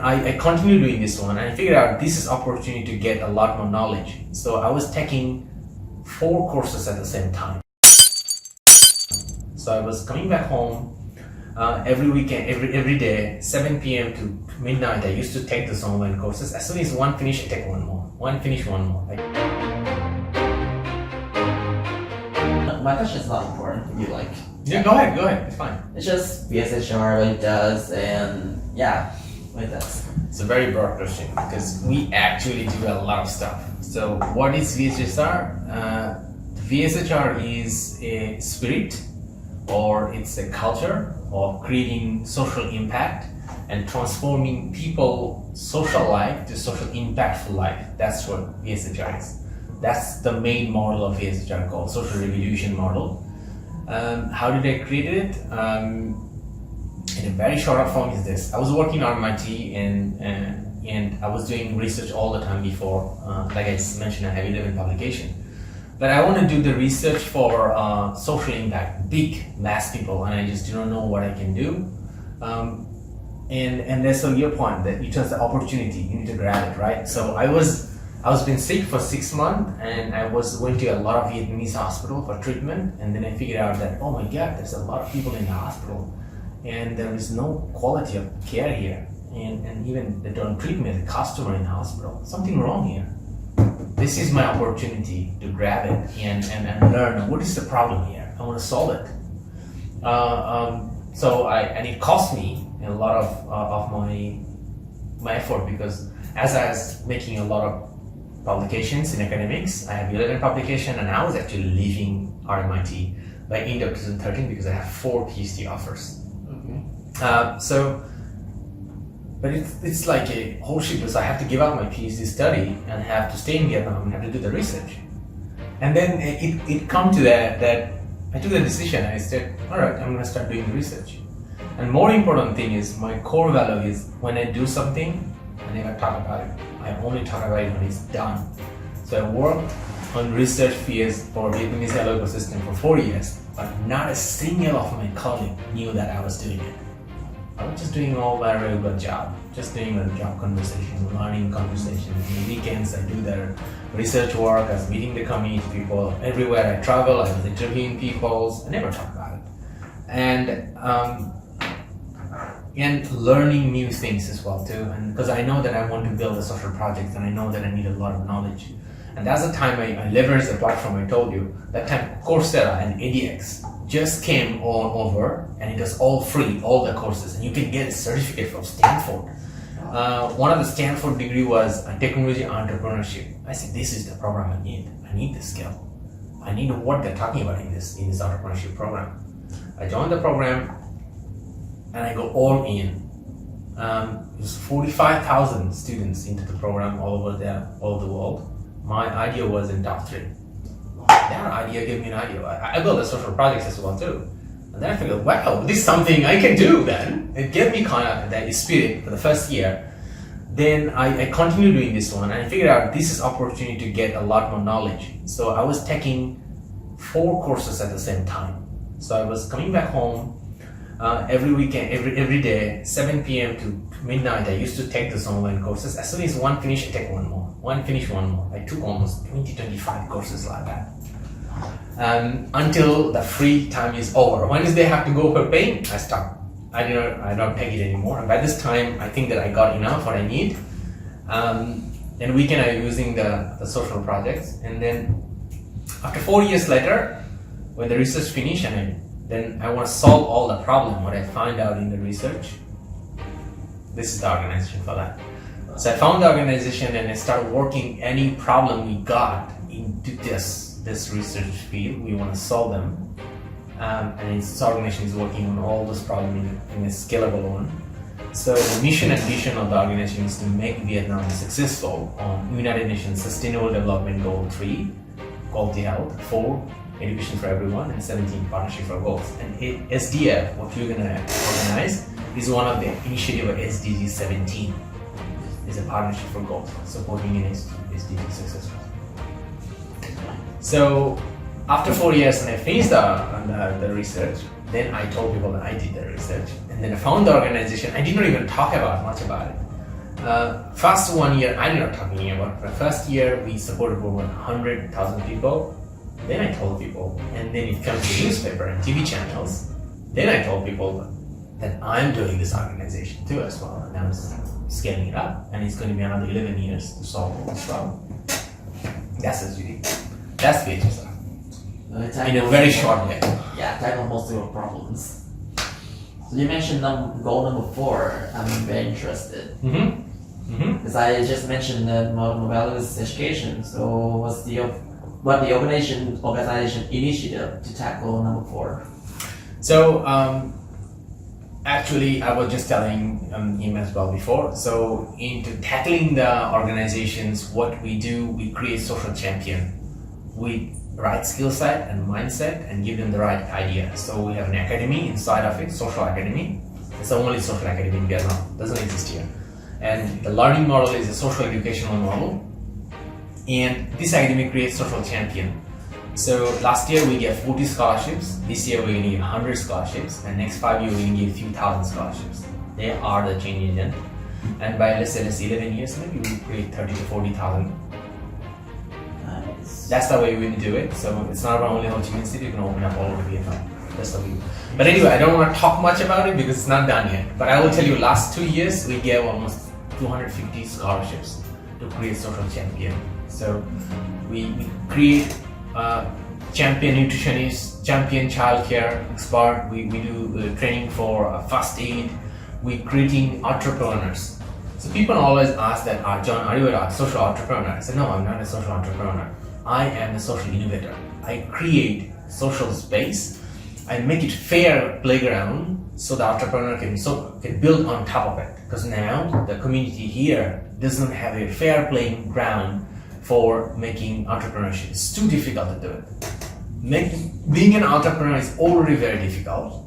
I continued doing this one, and I figured out this is opportunity to get a lot more knowledge. So I was taking 4 courses at the same time. So I was coming back home every weekend, every day, 7 p.m. to midnight. I used to take those online courses. As soon as one finish, I take one more. One finish, one more. My question is not important if you like. Yeah, go ahead, it's fine. It's just VSHR, what it does, and yeah, what it does. It's a very broad question because we actually do a lot of stuff. So what is VSHR? VSHR is a spirit, or it's a culture of creating social impact and transforming people's social life to social impactful life. That's what VSHR is. That's the main model of VSHR called social revolution model. How did I create it? In a very short form is this. I was working on MIT and I was doing research all the time before. Like I mentioned, I have 11 publications. But I want to do the research for social impact, big mass people, and I just do not know what I can do. And that's your point, that it was the opportunity, you need to grab it, right? So I was been sick for 6 months, and I was going to a lot of Vietnamese hospital for treatment, and then I figured out that, oh my God, there's a lot of people in the hospital, and there is no quality of care here, and even they don't treat me as a customer in the hospital. Something wrong here. This is my opportunity to grab it and learn what is the problem here. I want to solve it. And it cost me a lot of my effort, because as I was making a lot of publications in academics, I have 11 publications, and I was actually leaving RMIT by end of 2013 because I have 4 PhD offers. But it's like a whole shit, because I have to give up my PhD study and have to stay in Vietnam and have to do the research. And then it come to that I took the decision. I said, all right, I'm going to start doing research. And more important thing is, my core value is, when I do something, I never talk about it. I only talk about it when it's done. So I worked on research fees for Vietnamese hello ecosystem for 4 years, but not a single of my colleagues knew that I was doing it. I was just doing all my regular job, just doing a job conversation, learning conversation. On the weekends, I do the research work. I was meeting the community people. Everywhere I travel, I was interviewing people. I never talk about it. And learning new things as well too. And because I know that I want to build a social project, and I know that I need a lot of knowledge. And that's the time I leveraged the platform I told you. That time Coursera and edX just came on over, and it was all free, all the courses, and you can get a certificate from Stanford. One of the Stanford degree was technology entrepreneurship. I said, this is the program I need. I need this skill. I need what they're talking about in this entrepreneurship program. I joined the program, and I go all in. It was 45,000 students into the program all over the world. My idea was in top 3. That idea gave me an idea. I built a social projects as well too. And then I figured, wow, this is something I can do then. It gave me kind of that spirit for the first year. Then I continued doing this one, and I figured out this is opportunity to get a lot more knowledge. So I was taking 4 courses at the same time. So I was coming back home every weekend, every day, 7 p.m. to midnight. I used to take those online courses. As soon as one finish, I take one more. One finish, one more. I took almost 20-25 courses like that. Until the free time is over. Once they have to go for paying, I stop. I don't take it anymore. And by this time, I think that I got enough what I need. And weekend I'm using the social projects. And then after 4 years later, when the research finished, then I want to solve all the problem, what I find out in the research. This is the organization for that. So I found the organization, and I started working any problem we got into this research field. We want to solve them. And this organization is working on all those problems in a scalable one. So the mission and vision of the organization is to make Vietnam successful on United Nations Sustainable Development Goal 3, quality health, 4, education for everyone, and 17, partnership for goals. And SDF, what we're going to organize, is one of the initiative of SDG 17. Is a partnership for goals, supporting an SDG successful. So after 4 years, when I finished the research, then I told people that I did the research, and then I found the organization. I did not even talk much about it. First 1 year, I'm not talking about. The first year, we supported over 100,000 people. Then I told people, and then it comes to newspaper and TV channels. Then I told people that I'm doing this organization too as well, and I'm scaling it up, and it's going to be another 11 years to solve this problem. That's SGD. That's VSHR. In a very short way. Yeah, tackle most of your problems. So you mentioned goal number 4. I'm very interested. Because I just mentioned that model values education. So what's the organization initiative to tackle number 4? So actually, I was just telling him as well before. So into tackling the organizations, what we do, we create social champion. We right skill set and mindset and give them the right idea. So we have an academy inside of it, social academy. It's the only social academy in Vietnam, doesn't exist here. And the learning model is a social educational model. And this academy creates social champion. So last year we gave 40 scholarships. This year we're going to give 100 scholarships. And next 5 years we're going to give a few thousand scholarships. They are the change agent. And by let's say 11 years, maybe we'll create 30 to 40,000. That's the way we will do it. So it's not about only Ho Chi Minh City, you can open up all over Vietnam. That's the way. But anyway, I don't want to talk much about it because it's not done yet. But I will tell you, last 2 years, we gave almost 250 scholarships to create social champion. So we create champion nutritionist, champion childcare expert. We do training for first aid. We're creating entrepreneurs. So people always ask that, John, are you a social entrepreneur? I said, no, I'm not a social entrepreneur. I am a social innovator. I create social space. I make it fair playground so the entrepreneur can build on top of it. Because now the community here doesn't have a fair playing ground for making entrepreneurship. It's too difficult to do it. Being an entrepreneur is already very difficult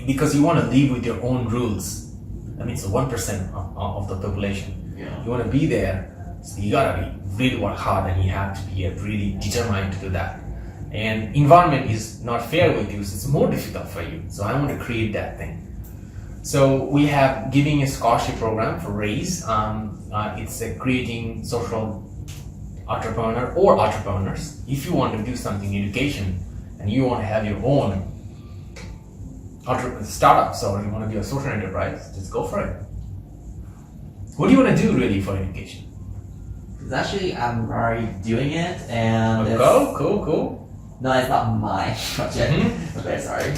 because you want to live with your own rules. That means 1% of the population. Yeah. You want to be there. So you gotta really work hard and you have to be really determined to do that. And environment is not fair with you, so it's more difficult for you. So I want to create that thing. So we have giving a scholarship program for RAISE. It's creating social entrepreneur or entrepreneurs. If you want to do something in education and you want to have your own startups or you want to be a social enterprise, just go for it. What do you want to do really for education? Actually, I'm already doing it, and cool. No, it's not my project. I'm very sorry.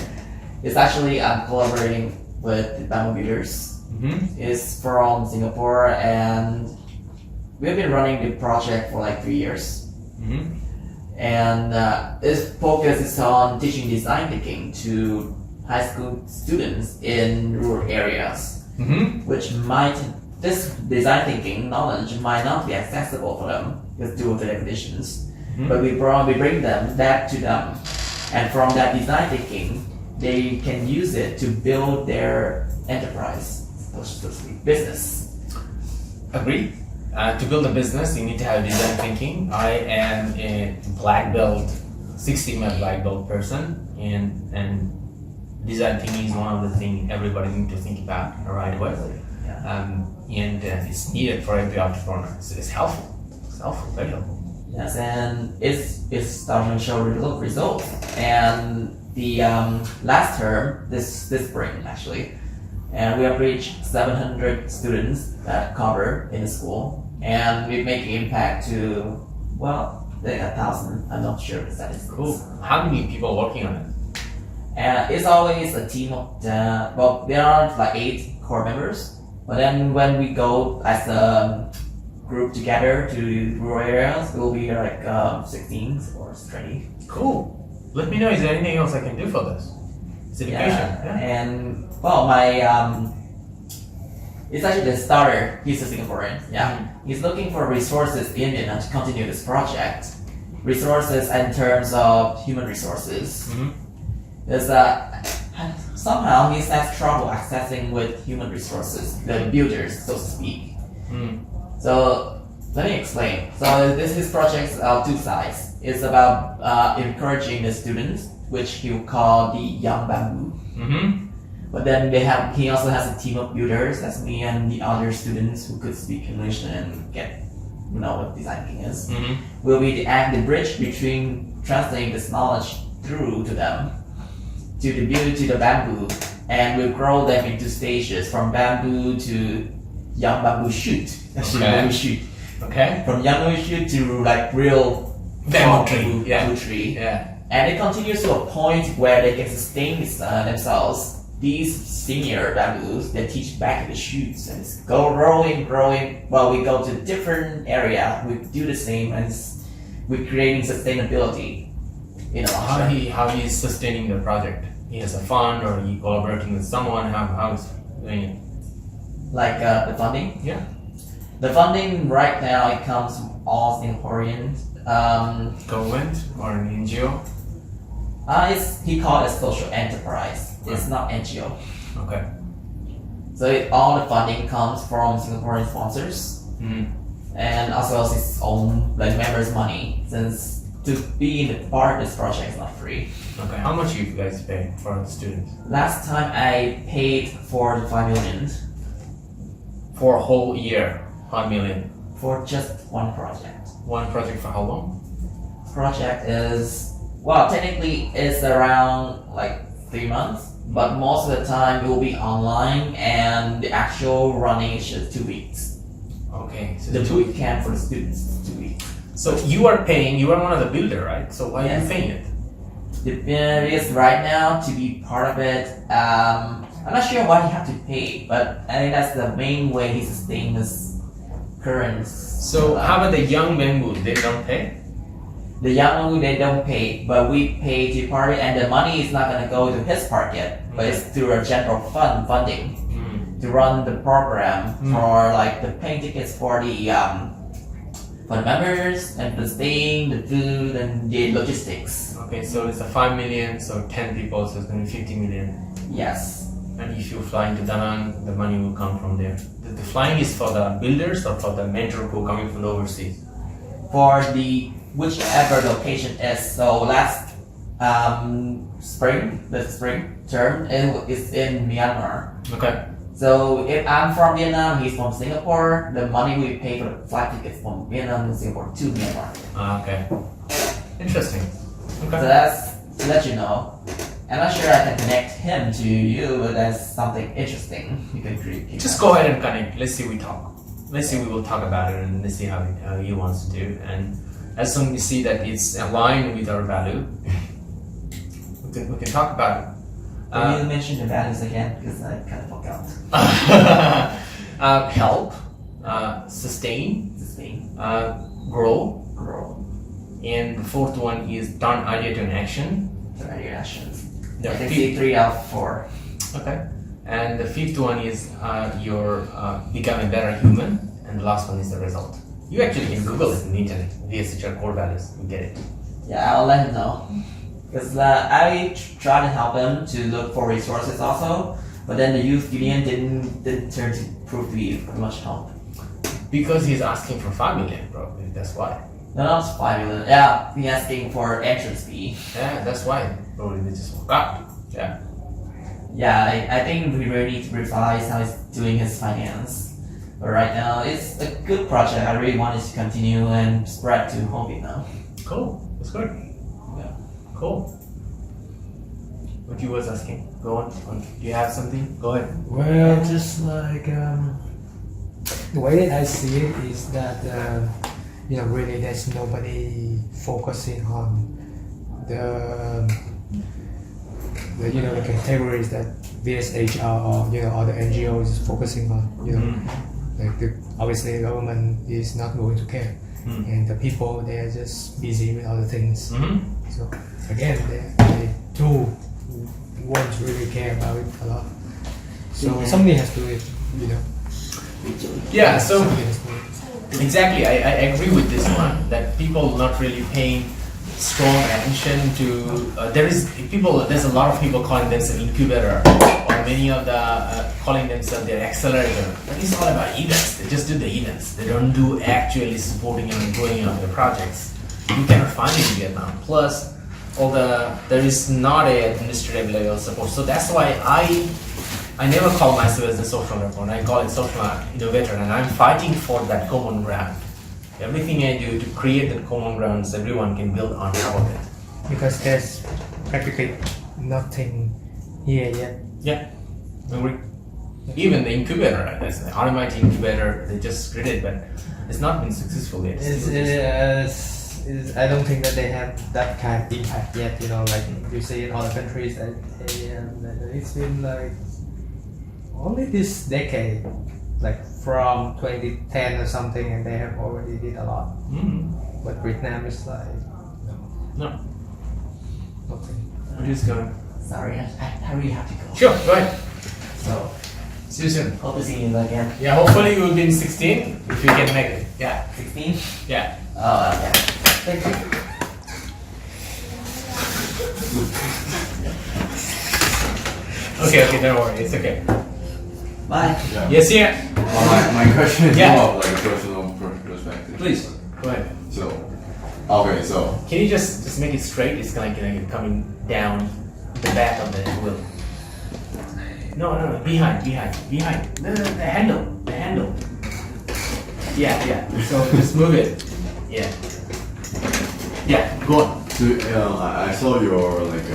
It's actually I'm collaborating with the Bamboo Builders. It's from Singapore, and we've been running the project for like 3 years. And its focus is on teaching design thinking to high school students in rural areas, which this design thinking knowledge might not be accessible for them because due to their conditions. But we bring that to them, and from that design thinking, they can use it to build their enterprise, so to speak, business. Agree. To build a business, you need to have design thinking. I am a black belt, 60-month black belt person, and design thinking is one of the things everybody needs to think about right away. And it's needed for every entrepreneur. It's helpful. It's helpful, very helpful. Yes, and it's starting to show results. And the last term, this spring actually, and we have reached 700 students that cover in the school, and we make an impact to like 1,000. I'm not sure the statistics. Cool. How many people working on it? And it's always a team of there are like 8 core members. But then when we go as a group together to rural areas, it will be like 16 or 20. Cool. Let me know, is there anything else I can do for this? It's education. Yeah. And my it's actually the starter. He's a Singaporean. Yeah. He's looking for resources in Vietnam to continue this project. Resources in terms of human resources. There's somehow he has trouble accessing with human resources, the builders, so to speak. So let me explain. So his project's 2 sides. It's about encouraging the students, which he'll call the young bamboo. But then he also has a team of builders, that's me and the other students who could speak English and get know what design thinking is. Will be the bridge between translating this knowledge through to them, to the bamboo, and we'll grow them into stages from bamboo to young bamboo shoot. Bamboo shoot. Okay. From young bamboo shoot to like real bamboo tree. Bamboo tree. Yeah. And it continues to a point where they can sustain themselves. These senior bamboos, they teach back in the shoots and it's growing. Well, we go to a different area, we do the same, and we're creating sustainability in a long term. How he is sustaining the project? He has a fund, or he collaborating with someone? How is doing it? Like the funding? Yeah. The funding right now, it comes from all Singaporean. Government or an NGO? He called it social enterprise. It's not NGO. Okay. So all the funding comes from Singaporean sponsors, and also his own members' money. Since to be in the part of this project is not free. Okay. How much you guys pay for the students? Last time I paid for the 5 million. For a whole year, 5 million. For just one project. One project for how long? Project is technically it's around like 3 months. But most of the time it will be online, and the actual running is just 2 weeks. Okay. So The boot camp for the students is 2 weeks. So you are paying. You are one of the builder, right? So why are you paying it? Because right now to be part of it, I'm not sure why he have to pay, but I think that's the main way he's sustaining his current. So how about the young bamboo? They don't pay? The young they don't pay, but we pay to part of it, and the money is not gonna go to his part yet, but it's through a general funding to run the program for like the plane tickets for the members and the staying, the food, and the logistics. Okay, so it's a 5 million, so 10 people, so it's going to be 50 million. Yes. And if you fly into Da Nang, the money will come from there. The flying is for the builders or for the mentor who are coming from the overseas? For the whichever location is. So last spring term, it is in Myanmar. Okay. So if I'm from Vietnam, he's from Singapore, the money we pay for the flight tickets from Vietnam and Singapore to Myanmar. Okay. Interesting. Okay. So that's to let you know. I'm not sure I can connect him to you, but that's something interesting you can create. Just go ahead and connect. Let's see we talk. Let's see we will talk about it and let's see how he wants to do. And as soon as we see that it's aligned with our value, we can talk about it. Can you mention the values again? Because I kind of forgot. Help, sustain, grow, and the fourth one is turn idea to an action. Turn idea to actions. The I can fifth- see 3 out of 4. Okay. And the fifth one is your become a better human, and the last one is the result. You actually can Google it in the internet. VSHR core values, you get it. Yeah, I'll let him know. Because I tried to help him to look for resources also, but then the youth union didn't turn to prove to be much help. Because he's asking for 5 million, probably. That's why. No, not 5 million. Yeah, he's asking for entrance fee. Yeah, that's why. Probably they just forgot. Yeah. Yeah, I think we really need to revise how he's doing his finance. But right now, it's a good project. I really want it to continue and spread to whole Vietnam. Cool. That's good. Yeah. Cool. What you was asking? Go on. Do you have something? Go ahead. Well, just like the way that I see it is that really there's nobody focusing on the the categories that VSHR or other NGOs is focusing on. Obviously the government is not going to care, and the people they are just busy with other things. So again, they do won't really care about it a lot. So somebody has to do it, Yeah, so Somebody has to do it. exactly, I agree with this one, that people not really paying strong attention to, there's a lot of people calling themselves incubator, or many of the calling themselves their accelerator. But it's all about events, they just do the events, they don't do actually supporting and growing of the projects. You cannot find it in Vietnam. Plus, there is not a administrative level support. So that's why I I never call myself as a social reformer. I call it social innovator, and I'm fighting for that common ground. Everything I do to create that common ground so everyone can build on top of it. Because there's practically nothing here yet. Yeah, agree. Even the incubator, right? That's the automatic incubator. They just created, but it's not been successful yet. I don't think that they have that kind of impact yet. Like you see in other countries, that it's been like only this decade, like from 2010 or something, and they have already did a lot. Mm-hmm. But Vietnam is like No, nothing. we're just going. Sorry, I really have to go. Sure, go ahead. So, See you soon. hope to see you again. Yeah, hopefully you will be in 16 if you can make it. Yeah, 16? yeah. Yeah. Thank you. Okay, don't worry, it's okay. Bye. Yeah. Yes, yeah. My question is Yeah. more of like a personal perspective. Please, go ahead. So, okay, so Can you just make it straight? It's like coming down the back of the wheel. No, behind. The handle. Yeah. So just move it. Yeah. Go on. I saw your like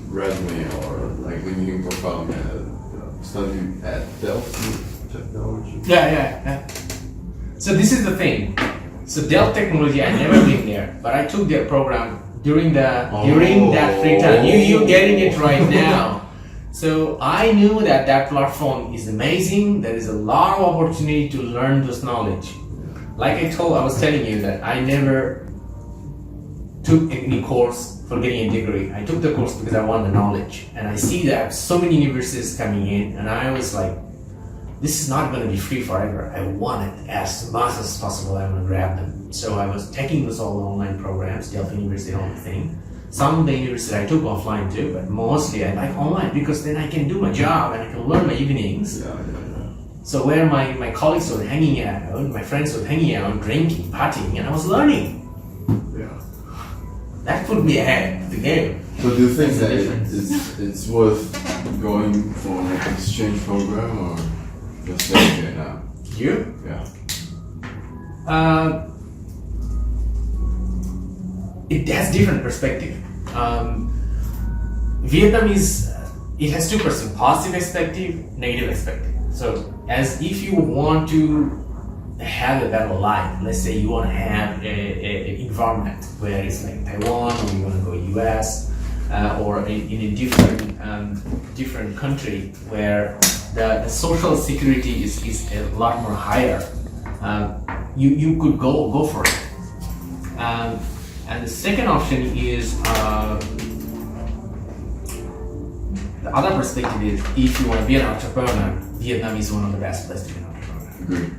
resume or like LinkedIn profile and studied at Delphi Technology. Yeah. So this is the thing. So Dell Technology, I never been there, but I took their program during that free time. You're getting it right now. So I knew that platform is amazing. There is a lot of opportunity to learn this knowledge. Like I was telling you that I never took any course for getting a degree. I took the course because I want the knowledge. And I see that so many universities coming in, and I was like, this is not going to be free forever. I want it as much as possible. I want to grab them. So I was taking those all online programs, Delphi University, all the thing. Some of the university I took offline too, but mostly I like online because then I can do my job and I can learn my evenings. Yeah. So where my colleagues were hanging out, my friends were hanging out, drinking, partying, and I was learning. Yeah. That put me ahead of the game. So do you think That's the that difference. it's worth going for like an exchange program or just stay in Vietnam? You? Yeah. It has different perspective. Vietnam it has 2%, positive perspective, negative perspective. So as if you want to have a better life, let's say you want to have a environment where it's like Taiwan, or you want to go US, or in a different country where the social security is a lot more higher, you could go for it. And the second option is the other perspective is if you want to be an entrepreneur, Vietnam is one of the best places to be an entrepreneur. Agreed.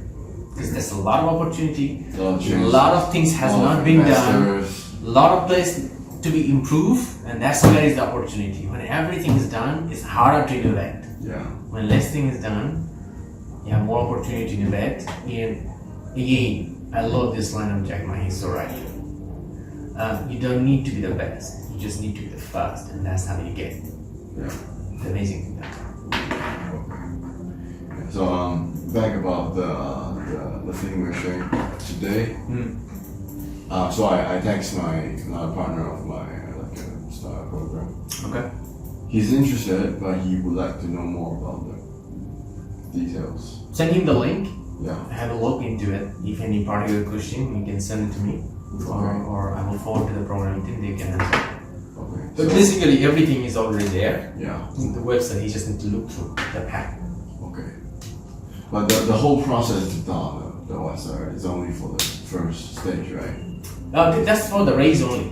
Because there's a lot of opportunity, A lot of a change. lot of things has A lot not of been done, investors. a lot of place to be improved, and that's where is the opportunity. When everything is done, it's harder to innovate. Yeah. When less thing is done, you have more opportunity to innovate. And again, I love this line of Jack Ma, he's so right. You don't need to be the best, you just need to be the first, and that's how you get Yeah. the amazing thing. So back about the thing we're sharing today. So I text another partner of my like a startup program. Okay. He's interested, but he would like to know more about the details. Send him the link. Yeah. Have a look into it. If any particular question, you can send it to me, or I will forward to the program team. They can answer. Okay. But basically, everything is already there Yeah. in the website. You just need to look through the pack. Okay. But the whole process is done. The OSR is only for the first stage, right? That's for the raise only.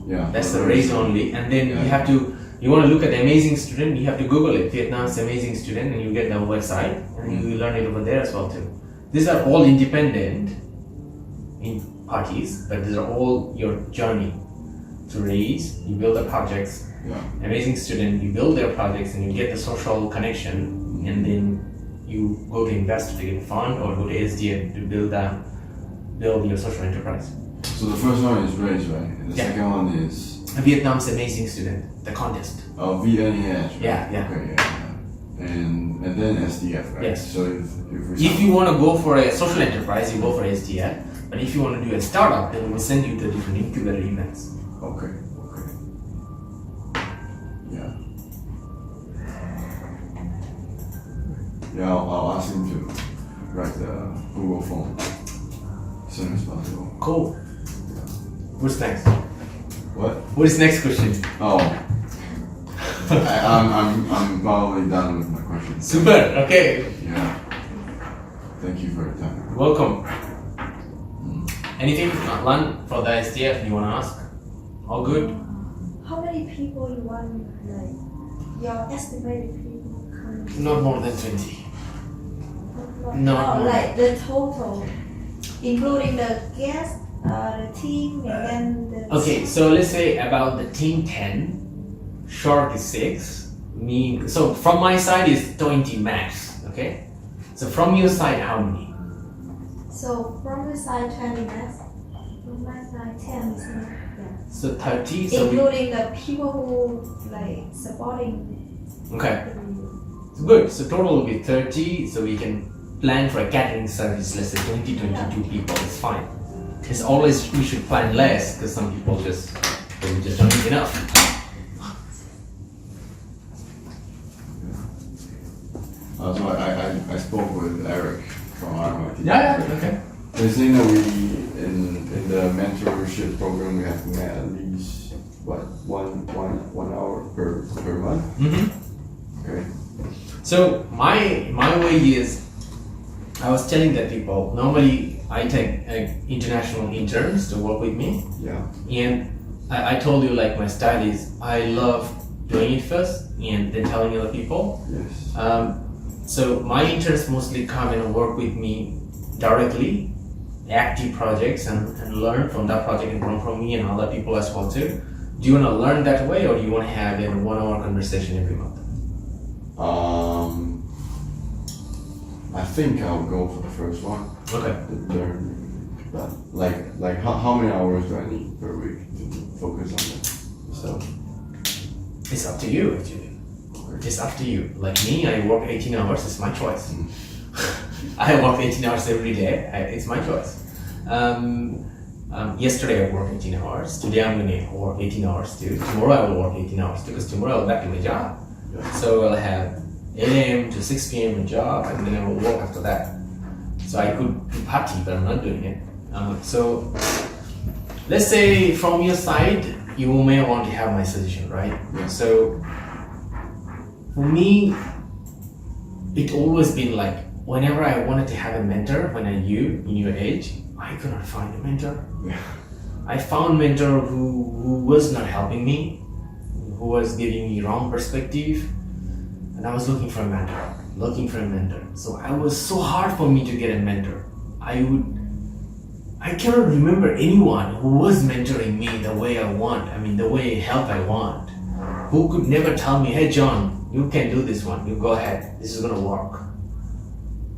Yeah. That's for the raise only, and then Yeah. you have to. You want to look at the amazing student. You have to Google it, Vietnam's amazing student, and you get the website, and you will learn it over there as well too. These are all independent in parties, but these are all your journey to raise. You build the projects. Yeah. Amazing student, you build their projects, and you get the social connection, and then you go to investor to get a fund, or go to SDA to build your social enterprise. So the first one is raise, right? And the Yeah. second one is Vietnam's amazing student, the contest. VNEH. Right? Yeah. Okay. Yeah. and then SDF, right? Yes. So If you want to go for a social enterprise, you go for SDF. But if you want to do a startup, then we'll send you to different incubator events. Okay. Yeah. Yeah, I'll ask him to write the Google form as soon as possible. Cool. What's next? What? What is next question? Oh. I'm probably done with my questions. Super. Okay. Yeah. Thank you for your time. Welcome. Anything, Lan, for the SDF you want to ask? All good? How many people you want, like, your estimated people coming? Not more than 20. Not, Not more. like the total, including the guests, the team, and then the. Okay, so let's say about the team 10, Shark is 6, me, so from my side is 20 max, okay? So from your side, how many? So from your side, 20 max. From my side, 10 is enough. Yeah. So 30, so we, Including the people who like supporting. okay, the- good. So total will be 30, so we can plan for a catering service, let's say 20, 22 people, it's fine. It's always, we should plan less, because some people they just don't eat enough. So I spoke with Eric from RMIT. Okay. They're saying that we, in the mentorship program, we have to met at least, what, one hour per month? Mm-hmm. Okay. So my way is, I was telling that people, normally I take international interns to work with me, Yeah. and I told you like my style is, I love doing it first and then telling other people. Yes. So my interns mostly come and work with me directly, active projects, and learn from that project and learn from me and other people as well too. Do you want to learn that way, or do you want to have a 1 hour conversation every month? I think I'll go for the first one. Okay. Learn, but like how many hours do I need per week to focus on that stuff? It's up to you actually. It's up to you. Like me, I work 18 hours, it's my choice. I work 18 hours every day, it's my choice. Yesterday I worked 18 hours, today I'm gonna work 18 hours too. Tomorrow I will work 18 hours too, because tomorrow I'll back to my job. Yeah. So I'll have 8 a.m. to 6 p.m. my job, and then I will work after that. So I could do party, but I'm not doing it. So let's say from your side, you may want to have my suggestion, right? Yeah. So for me, it always been like, whenever I wanted to have a mentor, when you in your age, I could not find a mentor. Yeah. I found mentor who was not helping me, who was giving me wrong perspective, and I was looking for a mentor. So it was so hard for me to get a mentor. I cannot remember anyone who was mentoring me the way I want, the way help I want, who could never tell me, hey John, you can do this one, you go ahead, this is gonna work.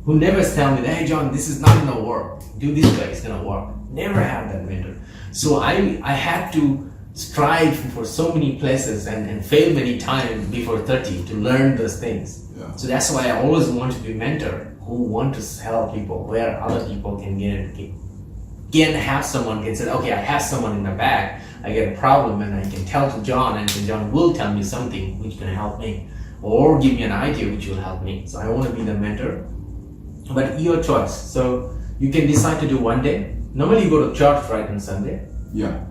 Who never tell me, hey John, this is not gonna work, do this way, it's gonna work. Never had that mentor. So I had to strive for so many places and fail many times before 30 to learn those things. Yeah. So that's why I always want to be a mentor who want to help people where other people can have someone can say, okay, I have someone in my back, I get a problem and I can tell to John, and then John will tell me something which can help me or give me an idea which will help me. So I want to be the mentor, but your choice. So you can decide to do one day. Normally you go to church Friday and Sunday. Yeah.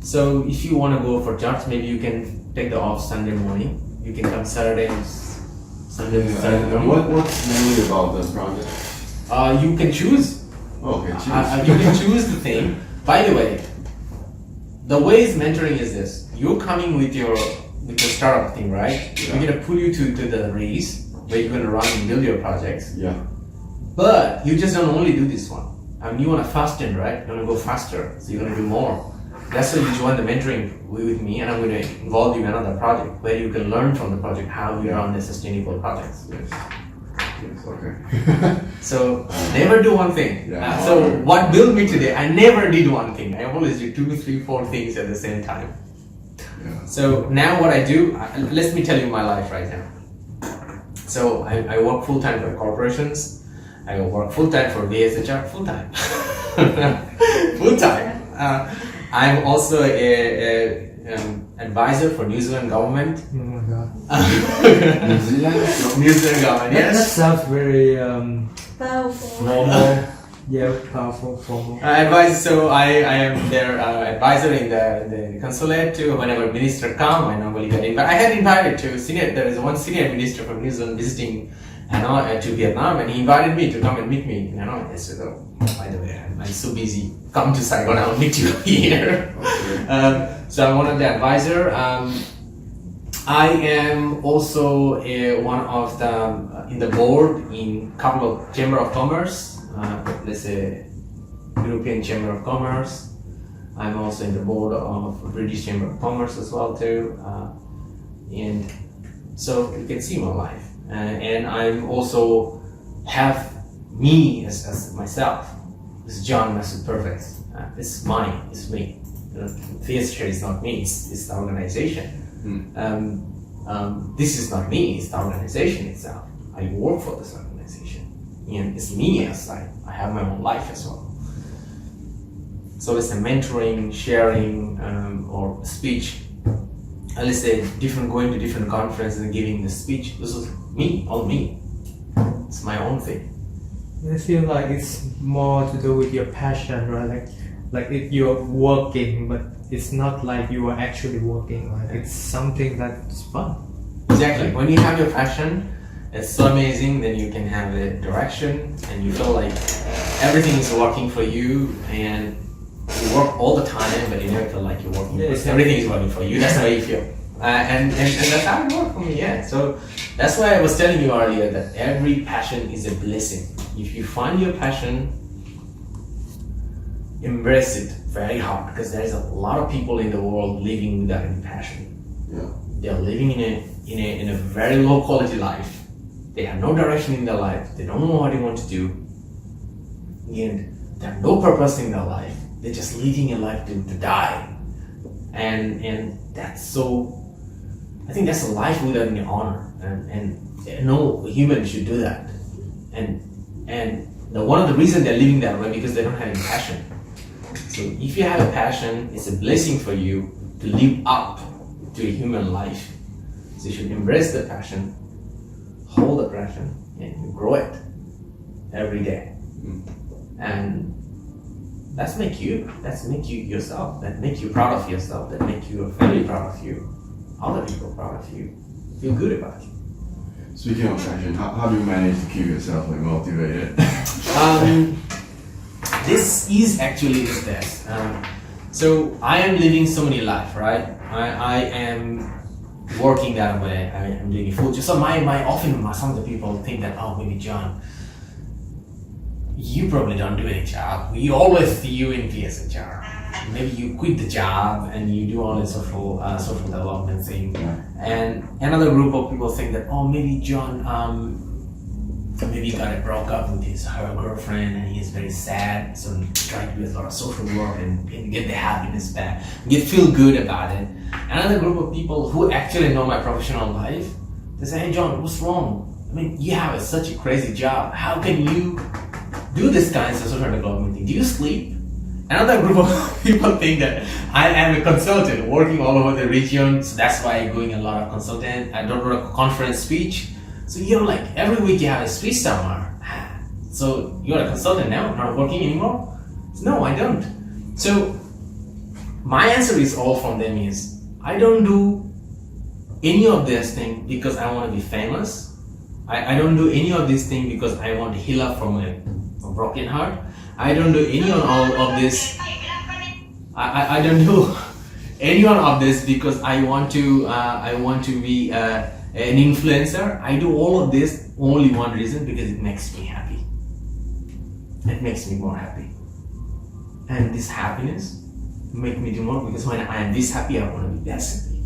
So if you want to go for church, maybe you can take the off Sunday morning. You can come Saturday morning. What's mainly about the project? You can choose. Okay, choose. You can choose the thing. By the way, the way mentoring is this: you're coming with your startup thing, right? Yeah. We're gonna put you to the race where you're gonna run and build your projects. Yeah. But you just don't only do this one. You wanna fasten, right? You wanna go faster, so you're gonna do more. That's why you join the mentoring with me, and I'm gonna involve you in another project where you can learn from the project how we run the sustainable projects. Yes. Yes. Okay. So never do one thing. Yeah. So what built me today, I never did one thing. I always do 2, 3, 4 things at the same time. Yeah. So now what I do, let me tell you my life right now. So I work full time for corporations. I work full time for VSHR, full time. Full time. I'm also a advisor for New Zealand government. Oh my god. New Zealand? New Zealand government, That yes. sounds very Powerful. formal. Yeah, powerful, formal. So I am their advisor in the consulate too. Whenever minister come, I normally get invited. I had invited to senior. There is one senior minister from New Zealand visiting, to Vietnam, and he invited me to come and meet me. I said, oh, by the way, I'm so busy. Come to Saigon, I'll meet you here. So I'm one of the advisor. I am also one of the in the board in couple of Chamber of Commerce. Let's say European Chamber of Commerce. I'm also in the board of British Chamber of Commerce as well too. And so you can see my life. And I'm also have me as myself. This is John Master Perfect. It's mine. It's me. VSHR is not me. It's the organization. This is not me. It's the organization itself. I work for this organization, and it's me as I have my own life as well. So it's a mentoring, sharing, or speech. Let's say going to different conferences and giving the speech. This is me, all me. It's my own thing. I feel like it's more to do with your passion, right? Like if you're working, but it's not like you are actually working. Like it's something that's fun. Exactly. When you have your passion, it's so amazing. Then you can have a direction, and you feel like everything is working for you, and you work all the time, but you never feel like you're working. Yeah, Because everything is working for you. That's how you feel. And that's how it worked for me. Yeah. So that's why I was telling you earlier that every passion is a blessing. If you find your passion, embrace it very hard, because there's a lot of people in the world living without any passion. Yeah. They're living in a very low quality life. They have no direction in their life. They don't know what they want to do, and they have no purpose in their life. They're just living a life to die, and that's so. I think that's a life without any honor, and no human should do that. And one of the reasons they're living that way because they don't have any passion. So if you have a passion, it's a blessing for you to live up to a human life. So you should embrace the passion, hold the passion, and grow it every day. And that's make you yourself. That make you proud of yourself. That make your family proud of you. Other people proud of you. Feel good about you. Speaking of passion, how do you manage to keep yourself motivated? This is actually the test. So I am living so many life, right? I am working that way. I am doing full job. So often some of the people think that, oh, maybe John, you probably don't do any job. We always see you in VSHR. Maybe you quit the job and you do all the social development thing. Yeah. And another group of people think that, oh, maybe John, maybe he got broke up with her girlfriend and he is very sad, so he's trying to do a lot of social work and get the happiness back, feel good about it. Another group of people who actually know my professional life, they say, hey John, what's wrong? I mean, you have such a crazy job. How can you do this kind of social development thing? Do you sleep? Another group of people think that I am a consultant working all over the region, so that's why I'm doing a lot of consultant. I don't do a conference speech. So like every week you have a speech somewhere. So you're a consultant now, not working anymore? No, I don't. So my answer is all from them is, I don't do any of this thing because I want to be famous. I don't do any of this thing because I want to heal up from a broken heart. I don't do any of this. I don't do any one of this because I want to be an influencer. I do all of this only one reason, because it makes me happy. It makes me more happy, and this happiness make me do more, because when I am this happy, I want to be this happy.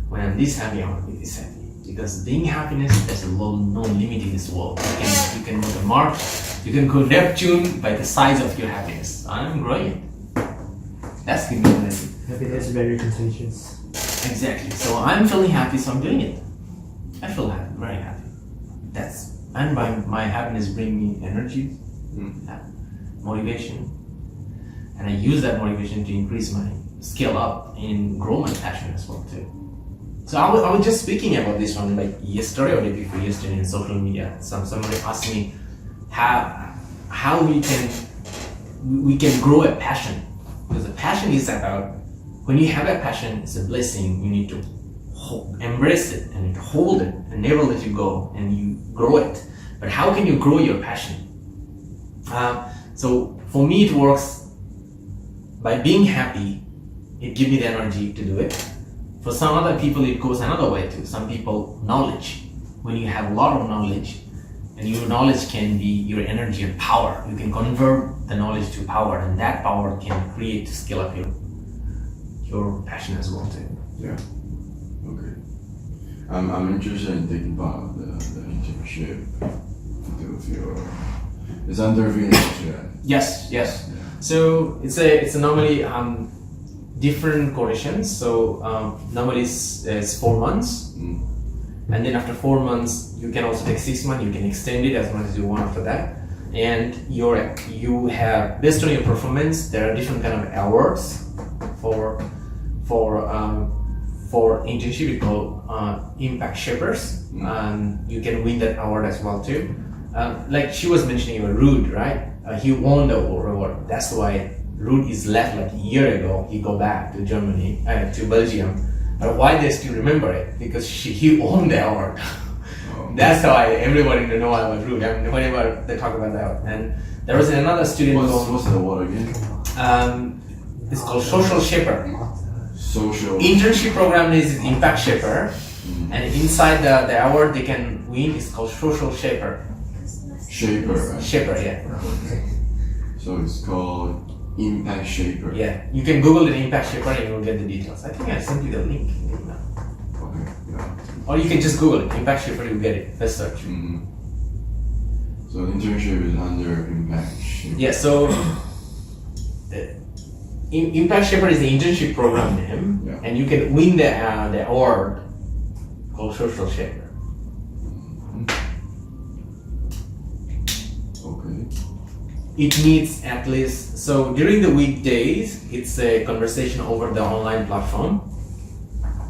When I'm this happy, I want to be this happy. Because being happiness, there's no limit in this world. You can go to Mars, you can go Neptune by the size of your happiness. I'm growing. That's giving me a blessing. Happiness is very contagious. Exactly. So I'm feeling happy, so I'm doing it. I feel happy, very happy. and my happiness bring me energy, motivation, and I use that motivation to increase my skill up and grow my passion as well too. So I was just speaking about this one like yesterday or the day before yesterday in social media. Somebody asked me how we can grow a passion, because a passion is about, when you have a passion, it's a blessing. You need to embrace it and hold it and never let it go, and you grow it. But how can you grow your passion? So for me, it works by being happy. It gives me the energy to do it. For some other people, it goes another way too. Some people, knowledge. When you have a lot of knowledge, and your knowledge can be your energy and power, you can convert the knowledge to power, and that power can create, scale up your passion as well too. Yeah. Okay. I'm interested in taking part of the internship to do with your. It's under VSHR. Yes. So it's a normally different conditions. So normally it's 4 months, and then after 4 months you can also take 6 months. You can extend it as much as you want after that. And you have, based on your performance, there are different kind of awards for internship. We call impact shapers. You can win that award as well too. Like she was mentioning about Rude, right? He won the award. That's why Rude is left like a year ago. He go back to Germany, to Belgium. But why they still remember it? Because he won the award. That's why everybody know about Rude. I mean, whenever they talk about that. And there was another student. What's the award again? It's called Social Shaper. Social. Internship program is Impact Shaper, and inside the award they can win is called Social Shaper. Shaper, right? Shaper, yeah. So it's called Impact Shaper. Yeah, you can Google it, Impact Shaper, and you'll get the details. I think I sent you the link. Okay, yeah. Or you can just Google it, Impact Shaper, you'll get it. Let's search. So internship is under Impact Shaper. Yeah, so Impact Shaper is the internship program name, and you can win the award called Social Shaper. Okay. It needs at least, so during the weekdays, it's a conversation over the online platform.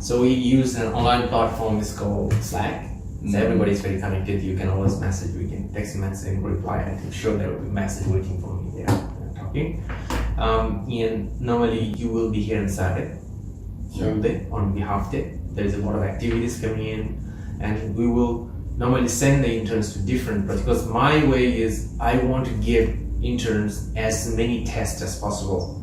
So we use an online platform, it's called Slack. So everybody's very connected. You can always message, we can text message and reply. I'm sure there will be message waiting for me there talking. And normally you will be here on Saturday, whole day, on behalf day. There's a lot of activities coming in, and we will normally send the interns to different projects, because my way is I want to give interns as many tests as possible.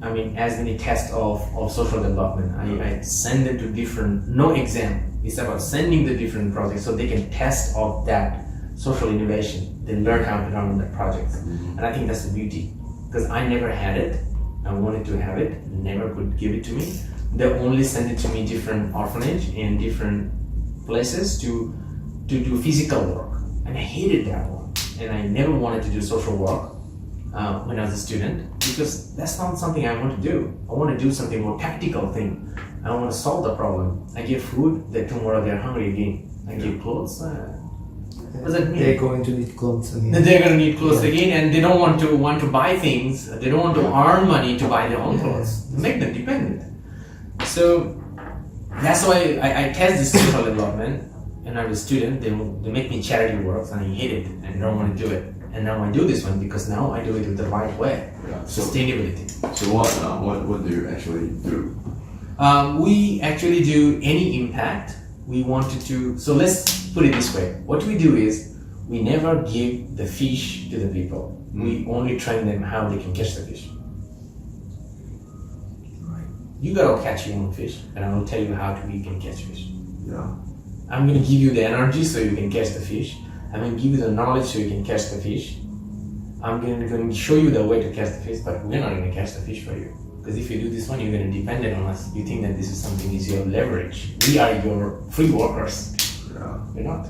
I mean, as many tests of social development. I send them to different, no exam. It's about sending the different projects so they can test of that social innovation. They learn how to run that project. And I think that's the beauty, because I never had it. I wanted to have it, never could give it to me. They only send it to me different orphanage and different places to do physical work, and I hated that one. And I never wanted to do social work when I was a student, because that's not something I want to do. I want to do something more tactical thing. I want to solve the problem. I give food, then tomorrow they're hungry again. I give clothes. What does that mean? They're going to need clothes again. They're going to need clothes again, and they don't want to buy things. They don't want to earn money to buy their own clothes. Make them dependent. So that's why I test this social development. And I was a student, they make me charity work, and I hate it and I don't want to do it. And now I do this one because now I do it the right way. Sustainability. So what do you actually do? We actually do any impact we wanted to. So let's put it this way. What we do is we never give the fish to the people. We only train them how they can catch the fish. You gotta catch your own fish, and I will tell you how you can catch fish. Yeah. I'm going to give you the energy so you can catch the fish. I'm going to give you the knowledge so you can catch the fish. I'm going to show you the way to catch the fish, but we're not going to catch the fish for you. Because if you do this one, you're going to depend on us. You think that this is something is your leverage. We are your free workers. Yeah. We're not.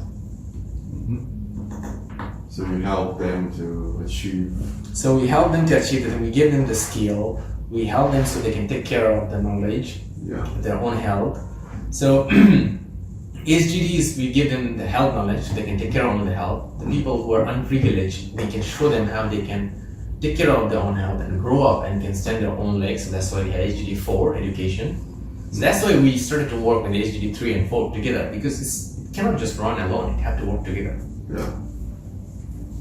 So you help them to achieve. So we help them to achieve it, and we give them the skill. We help them so they can take care of the knowledge, their own health. So SGDs, we give them the health knowledge, they can take care of their health. The people who are unprivileged, we can show them how they can take care of their own health and grow up and can stand their own legs. So that's why we have SGD 4 education. So that's why we started to work with SGD 3 and 4 together, because it cannot just run alone, it have to work together. Yeah.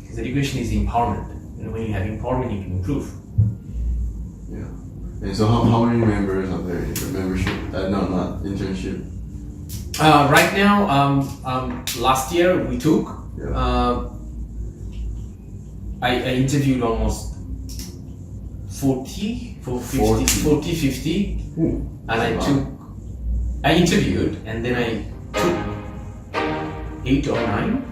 Because education is empowerment. And when you have empowerment, you can improve. Yeah. And so how many members are there in the membership? No, not internship. Right now, last year we took, Yeah. I interviewed almost 40, 50, Ooh, and that's a lot. I interviewed and then I took 8 or 9.